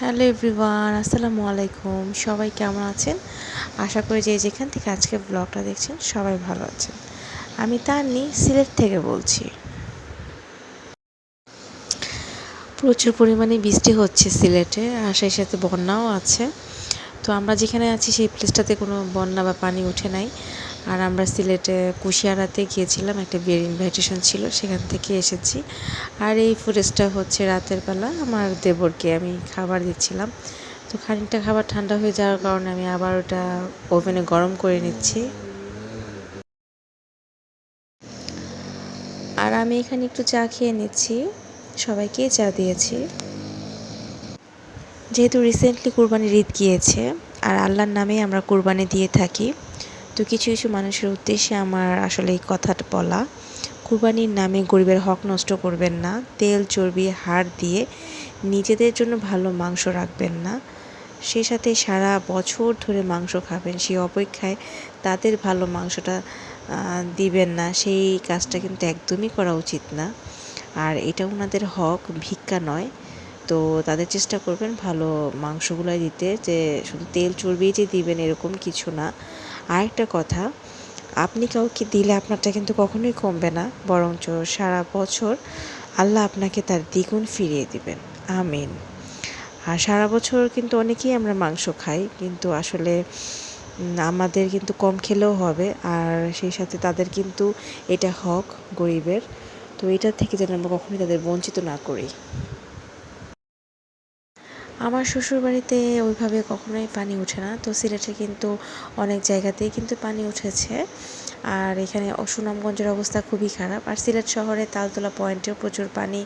Hello everyone, আসসালামু আলাইকুম। সবাই কেমন আছেন? আশা করি যে যেখান থেকে আজকে ব্লগটা দেখছেন সবাই ভালো আছেন। আমি তান্নি, সিলেট থেকে বলছি। প্রচুর পরিমাণে বৃষ্টি হচ্ছে সিলেটে, আর সেই সাথে বন্যাও আছে। তো আমরা যেখানে আছি সেই প্লেসটাতে কোনো বন্যা বা পানি উঠে নাই। আর আমরা সিলেটে কুশিয়ারাতে গিয়েছিলাম, একটা বিয়ের ইনভাইটেশন ছিল, সেখান থেকে এসেছি। আর এই ফুটেজটা হচ্ছে রাতের বেলা আমার দেবরকে আমি খাবার দিচ্ছিলাম। তো খানিকটা খাবার ঠান্ডা হয়ে যাওয়ার কারণে আমি আবার ওটা ওভেনে গরম করে নিচ্ছি। আর আমি এখানে একটু চা খেয়ে নিচ্ছি, সবাইকে চা দিয়েছি। যেহেতু রিসেন্টলি কুরবানির ঈদ গিয়েছে, আর আল্লাহর নামেই আমরা কুরবানি দিয়ে থাকি, তো কিছু কিছু মানুষের উদ্দেশ্যে আমার আসলে এই কথাটা বলা। কুরবানির নামে গরিবের হক নষ্ট করবেন না। তেল চর্বি হাড় দিয়ে নিজেদের জন্য ভালো মাংস রাখবেন না, সেই সাথে সারা বছর ধরে মাংস খাবেন, সেই অপেক্ষায় তাদের ভালো মাংসটা দিবেন না, সেই কাজটা কিন্তু একদমই করা উচিত না। আর এটা ওনাদের হক, ভিক্ষা নয়। তো তাদের চেষ্টা করবেন ভালো মাংসগুলাই দিতে, যে শুধু তেল চর্বিই যে দিবেন এরকম কিছু না। আরেকটা কথা, আপনি কাউকে দিলে আপনারটা কিন্তু কখনোই কমবে না, বরঞ্চ সারা বছর আল্লাহ আপনাকে তার দ্বিগুণ ফিরিয়ে দিবেন। আমিন। আর সারা বছর কিন্তু অনেকেই আমরা মাংস খাই, কিন্তু আসলে আমাদের কিন্তু কম খেলেও হবে। আর সেই সাথে তাদের কিন্তু এটা হক গরিবের, তো এটা থেকে যেন আমরা কখনোই তাদের বঞ্চিত না করি। আমার শ্বশুরবাড়িতে ওইভাবে কখনোই পানি ওঠে না, তো সিলেটে কিন্তু অনেক জায়গাতেই কিন্তু পানি উঠেছে। আর এখানে সুনামগঞ্জের অবস্থা খুবই খারাপ। আর সিলেট শহরে তালতলা পয়েন্টেও প্রচুর পানি,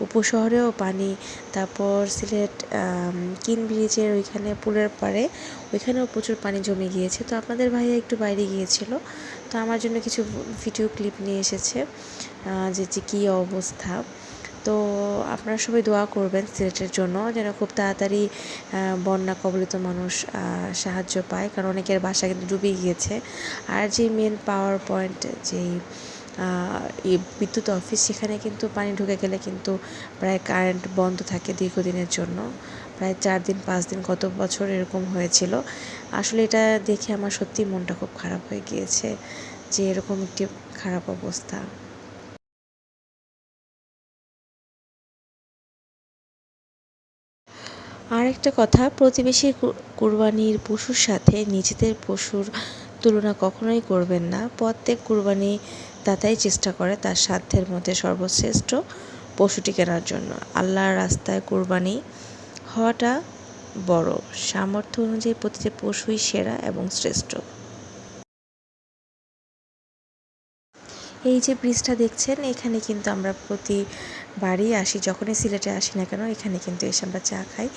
উপশহরেও পানি। তারপর সিলেট কিন ব্রিজের ওইখানে পুলের পাড়ে ওইখানেও প্রচুর পানি জমে গিয়েছে। তো আপনাদের ভাইয়া একটু বাইরে গিয়েছিল, তো আমার জন্য কিছু ভিডিও ক্লিপ নিয়ে এসেছে যে কী অবস্থা। তো আপনারা সবাই দোয়া করবেন সিলেটের জন্য, যেন খুব তাড়াতাড়ি বন্যা কবলিত মানুষ সাহায্য পায়, কারণ অনেকের বাসা কিন্তু ডুবে গিয়েছে। আর যে মেন পাওয়ার পয়েন্ট, যেই বিদ্যুৎ অফিস, সেখানে কিন্তু পানি ঢুকে গেলে কিন্তু প্রায় কারেন্ট বন্ধ থাকে দীর্ঘদিনের জন্য, প্রায় 4 দিন 5 দিন, কত বছর এরকম হয়েছিল। আসলে এটা দেখে আমার সত্যিই মনটা খুব খারাপ হয়ে গিয়েছে, যে এরকম একটি খারাপ অবস্থা। আরেকটা কথা, প্রতিবেশীর কুরবানির পশুর সাথে নিজেদের পশুর তুলনা কখনোই করবেন না। প্রত্যেক কুরবানি দাতাই চেষ্টা করে তার সাধ্যের মধ্যে সর্বশ্রেষ্ঠ পশুটি কেনার জন্য। আল্লাহর রাস্তায় কুরবানি হওয়াটা বড়, সামর্থ্য অনুযায়ী প্রতিটি পশুই সেরা এবং শ্রেষ্ঠ। এই যে ব্রিজটা দেখছেন, এখানে কিন্তু আমরা প্রতিবারই আসি, যখনই সিলেটে আসি না কেন এখানে কিন্তু এসে আমরা চা খাই।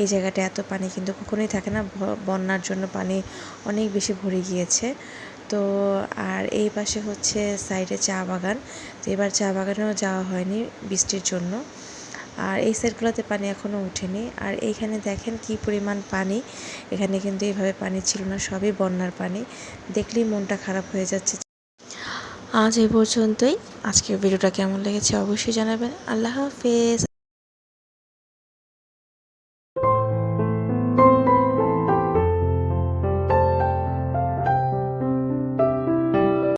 এই জায়গাটা এত পানি কিন্তু কখনোই থাকে না, বন্যার জন্য পানি অনেক বেশি ভরে গিয়েছে। তো আর এই পাশে হচ্ছে সাইডে চা বাগান, তো এবার চা বাগানেও যাওয়া হয়নি বৃষ্টির জন্য। আর এই সাইডগুলোতে পানি এখনও ওঠেনি। আর এইখানে দেখেন কি পরিমাণ পানি, এখানে কিন্তু এইভাবে পানি ছিল না, সবই বন্যার পানি, দেখলেই মনটা খারাপ হয়ে যাচ্ছে। আজ এই পর্যন্তই। আজকের ভিডিওটা কেমন লেগেছে অবশ্যই জানাবেন। আল্লাহ হাফেজ।